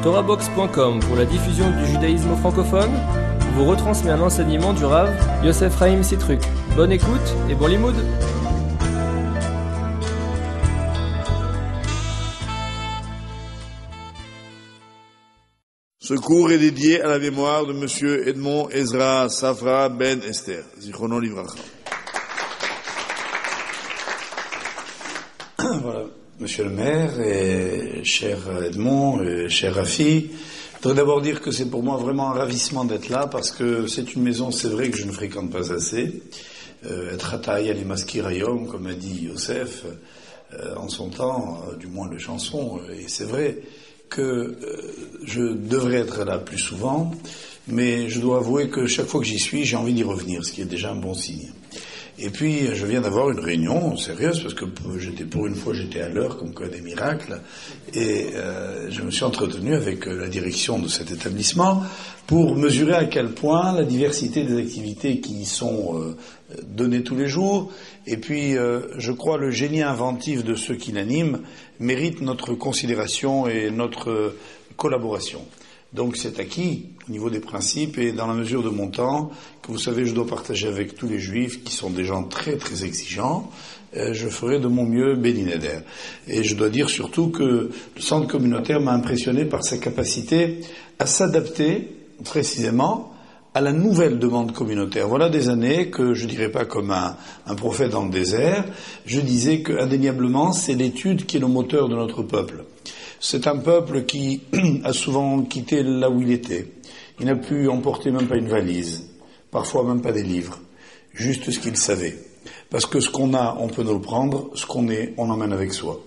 Torahbox.com pour la diffusion du judaïsme francophone vous retransmet un enseignement du Rav Yosef Chaim Sitruk. Bonne écoute et bon limoud. Ce cours est dédié à la mémoire de Monsieur Edmond Ezra Safra Ben Esther, Zichrono Livracha. Voilà, Monsieur le maire, et cher Edmond, et cher Rafi, je voudrais d'abord dire que c'est pour moi vraiment un ravissement d'être là, parce que c'est une maison, c'est vrai, que je ne fréquente pas assez. Être Hataï Ali Maskirayom, comme a dit Yosef, en son temps, du moins les chansons, et c'est vrai que je devrais être là plus souvent, mais je dois avouer que chaque fois que j'y suis, j'ai envie d'y revenir, ce qui est déjà un bon signe. Et puis, je viens d'avoir une réunion sérieuse, parce que pour une fois, j'étais à l'heure, comme quoi des miracles, et je me suis entretenu avec la direction de cet établissement pour mesurer à quel point la diversité des activités qui y sont données tous les jours, et puis, je crois, le génie inventif de ceux qui l'animent mérite notre considération et notre collaboration. Donc c'est acquis au niveau des principes et dans la mesure de mon temps, que vous savez je dois partager avec tous les juifs qui sont des gens très très exigeants, je ferai de mon mieux Beni Neder. Et je dois dire surtout que le centre communautaire m'a impressionné par sa capacité à s'adapter précisément à la nouvelle demande communautaire. Voilà des années que je dirais pas comme un prophète dans le désert, je disais que indéniablement c'est l'étude qui est le moteur de notre peuple. C'est un peuple qui a souvent quitté là où il était. Il n'a pu emporter même pas une valise, parfois même pas des livres, juste ce qu'il savait. Parce que ce qu'on a, on peut nous le prendre, ce qu'on est, on l'emmène avec soi.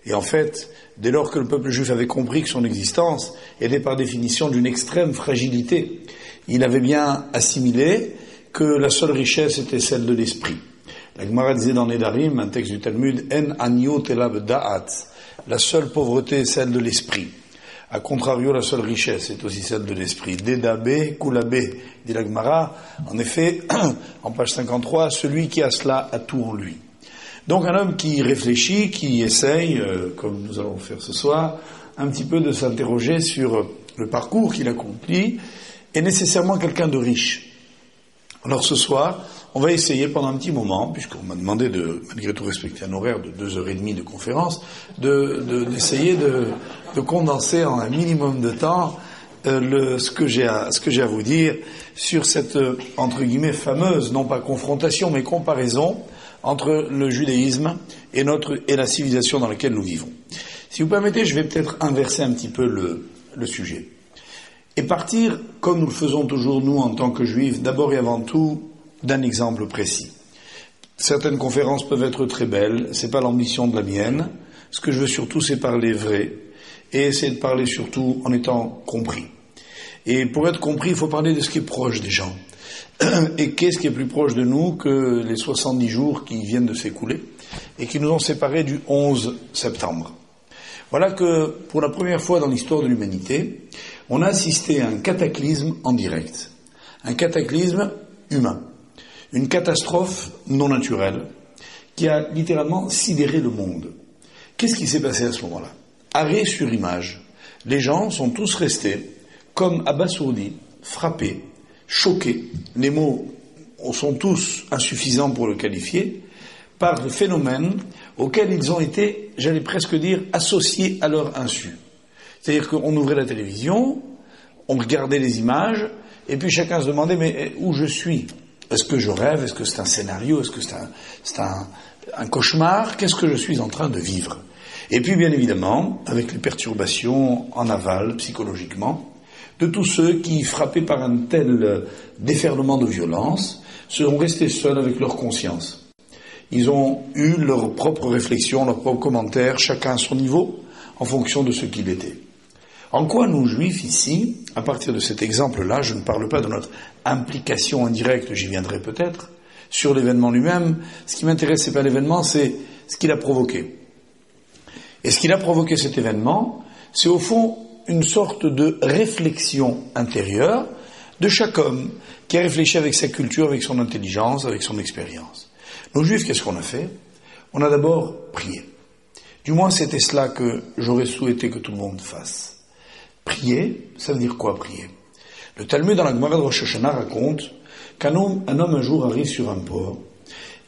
Et en fait, dès lors que le peuple juif avait compris que son existence était par définition d'une extrême fragilité, il avait bien assimilé que la seule richesse était celle de l'esprit. La Gemara disait dans Nedarim, un texte du Talmud, En aniyot elab da'at. La seule pauvreté est celle de l'esprit. A contrario, la seule richesse est aussi celle de l'esprit. Dedabe, kulabe, dit la Gemara. En effet, en page 53, celui qui a cela a tout en lui. Donc un homme qui réfléchit, qui essaye, comme nous allons faire ce soir, un petit peu de s'interroger sur le parcours qu'il accomplit, est nécessairement quelqu'un de riche. Alors ce soir, on va essayer pendant un petit moment, puisqu'on m'a demandé de, malgré tout, respecter un horaire de 2h30 de conférence, d'essayer de condenser en un minimum de temps ce que j'ai à vous dire sur cette, entre guillemets, fameuse, non pas confrontation, mais comparaison entre le judaïsme et la civilisation dans laquelle nous vivons. Si vous permettez, je vais peut-être inverser un petit peu le sujet. Et partir, comme nous le faisons toujours nous en tant que juifs, d'abord et avant tout, d'un exemple précis. Certaines conférences peuvent être très belles, c'est pas l'ambition de la mienne. Ce que je veux surtout, c'est parler vrai, et essayer de parler surtout en étant compris. Et pour être compris, il faut parler de ce qui est proche des gens. Et qu'est-ce qui est plus proche de nous que les 70 jours qui viennent de s'écouler, et qui nous ont séparés du 11 septembre. Voilà que, pour la première fois dans l'histoire de l'humanité, on a assisté à un cataclysme en direct. Un cataclysme humain. Une catastrophe non naturelle qui a littéralement sidéré le monde. Qu'est-ce qui s'est passé à ce moment-là? Arrêt sur image. Les gens sont tous restés comme abasourdis, frappés, choqués. Les mots sont tous insuffisants pour le qualifier, par le phénomène auquel ils ont été, j'allais presque dire, associés à leur insu. C'est-à-dire qu'on ouvrait la télévision, on regardait les images, et puis chacun se demandait, mais où je suis? Est-ce que je rêve? Est-ce que c'est un scénario? Est-ce que c'est un cauchemar? Qu'est-ce que je suis en train de vivre? Et puis, bien évidemment, avec les perturbations en aval, psychologiquement, de tous ceux qui, frappés par un tel déferlement de violence, seront restés seuls avec leur conscience. Ils ont eu leurs propres réflexions, leurs propres commentaires, chacun à son niveau, en fonction de ce qu'il était. En quoi nous, juifs, ici, à partir de cet exemple-là, je ne parle pas de notre implication indirecte, j'y viendrai peut-être, sur l'événement lui-même. Ce qui m'intéresse, c'est pas l'événement, c'est ce qu'il a provoqué. Et ce qu'il a provoqué, cet événement, c'est au fond une sorte de réflexion intérieure de chaque homme qui a réfléchi avec sa culture, avec son intelligence, avec son expérience. Nos juifs, qu'est-ce qu'on a fait? On a d'abord prié. Du moins, c'était cela que j'aurais souhaité que tout le monde fasse. Prier, ça veut dire quoi prier? Le Talmud dans la Gemara de Rosh Hashanah raconte qu'un homme un jour arrive sur un port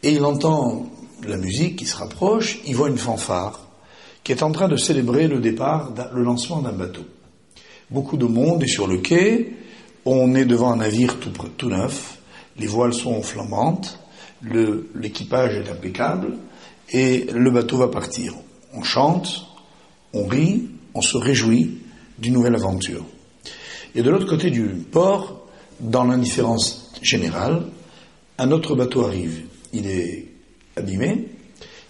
et il entend la musique qui se rapproche, il voit une fanfare qui est en train de célébrer le lancement d'un bateau. Beaucoup de monde est sur le quai, on est devant un navire tout neuf, les voiles sont flambantes, l'équipage est impeccable et le bateau va partir. On chante, on rit, on se réjouit d'une nouvelle aventure. Et de l'autre côté du port, dans l'indifférence générale, un autre bateau arrive. Il est abîmé,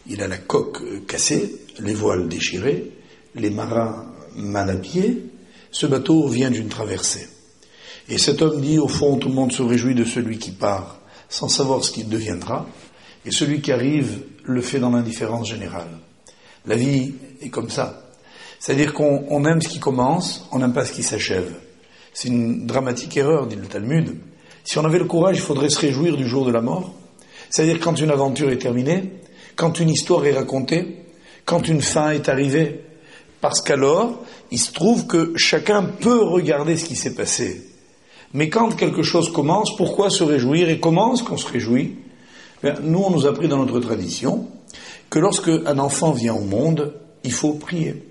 il a la coque cassée, les voiles déchirées, les marins mal habillés. Ce bateau vient d'une traversée. Et cet homme dit, au fond, tout le monde se réjouit de celui qui part, sans savoir ce qu'il deviendra, et celui qui arrive le fait dans l'indifférence générale. La vie est comme ça. C'est-à-dire qu'on aime ce qui commence, on n'aime pas ce qui s'achève. C'est une dramatique erreur, dit le Talmud. Si on avait le courage, il faudrait se réjouir du jour de la mort. C'est-à-dire quand une aventure est terminée, quand une histoire est racontée, quand une fin est arrivée. Parce qu'alors, il se trouve que chacun peut regarder ce qui s'est passé. Mais quand quelque chose commence, pourquoi se réjouir et comment est-ce qu'on se réjouit? Nous, on nous a appris dans notre tradition que lorsque un enfant vient au monde, il faut prier.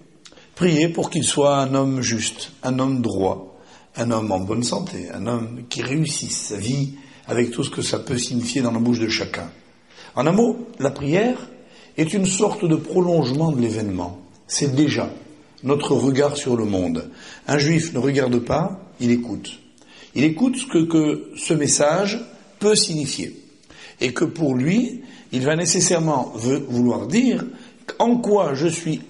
Prier pour qu'il soit un homme juste, un homme droit, un homme en bonne santé, un homme qui réussisse sa vie avec tout ce que ça peut signifier dans la bouche de chacun. En un mot, la prière est une sorte de prolongement de l'événement. C'est déjà notre regard sur le monde. Un juif ne regarde pas, il écoute. Il écoute ce que ce message peut signifier. Et que pour lui, il va nécessairement vouloir dire en quoi je suis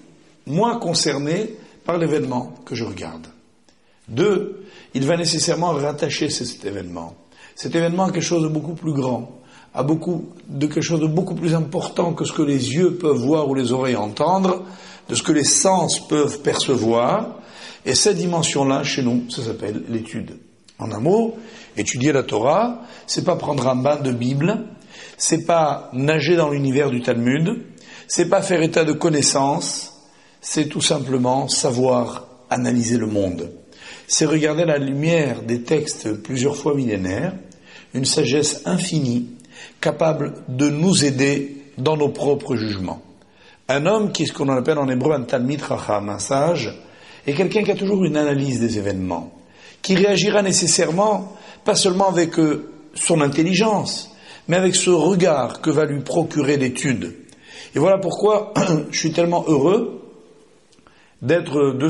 moi concerné par l'événement que je regarde. 2, il va nécessairement rattacher cet événement. Cet événement à quelque chose de beaucoup plus grand, quelque chose de beaucoup plus important que ce que les yeux peuvent voir ou les oreilles entendre, de ce que les sens peuvent percevoir. Et cette dimension-là, chez nous, ça s'appelle l'étude. En un mot, étudier la Torah, c'est pas prendre un bain de Bible, c'est pas nager dans l'univers du Talmud, c'est pas faire état de connaissances, c'est tout simplement savoir analyser le monde. C'est regarder à la lumière des textes plusieurs fois millénaires, une sagesse infinie, capable de nous aider dans nos propres jugements. Un homme qui est ce qu'on appelle en hébreu un Talmid Chacham, un sage, est quelqu'un qui a toujours une analyse des événements, qui réagira nécessairement, pas seulement avec son intelligence, mais avec ce regard que va lui procurer l'étude. Et voilà pourquoi je suis tellement heureux d'être de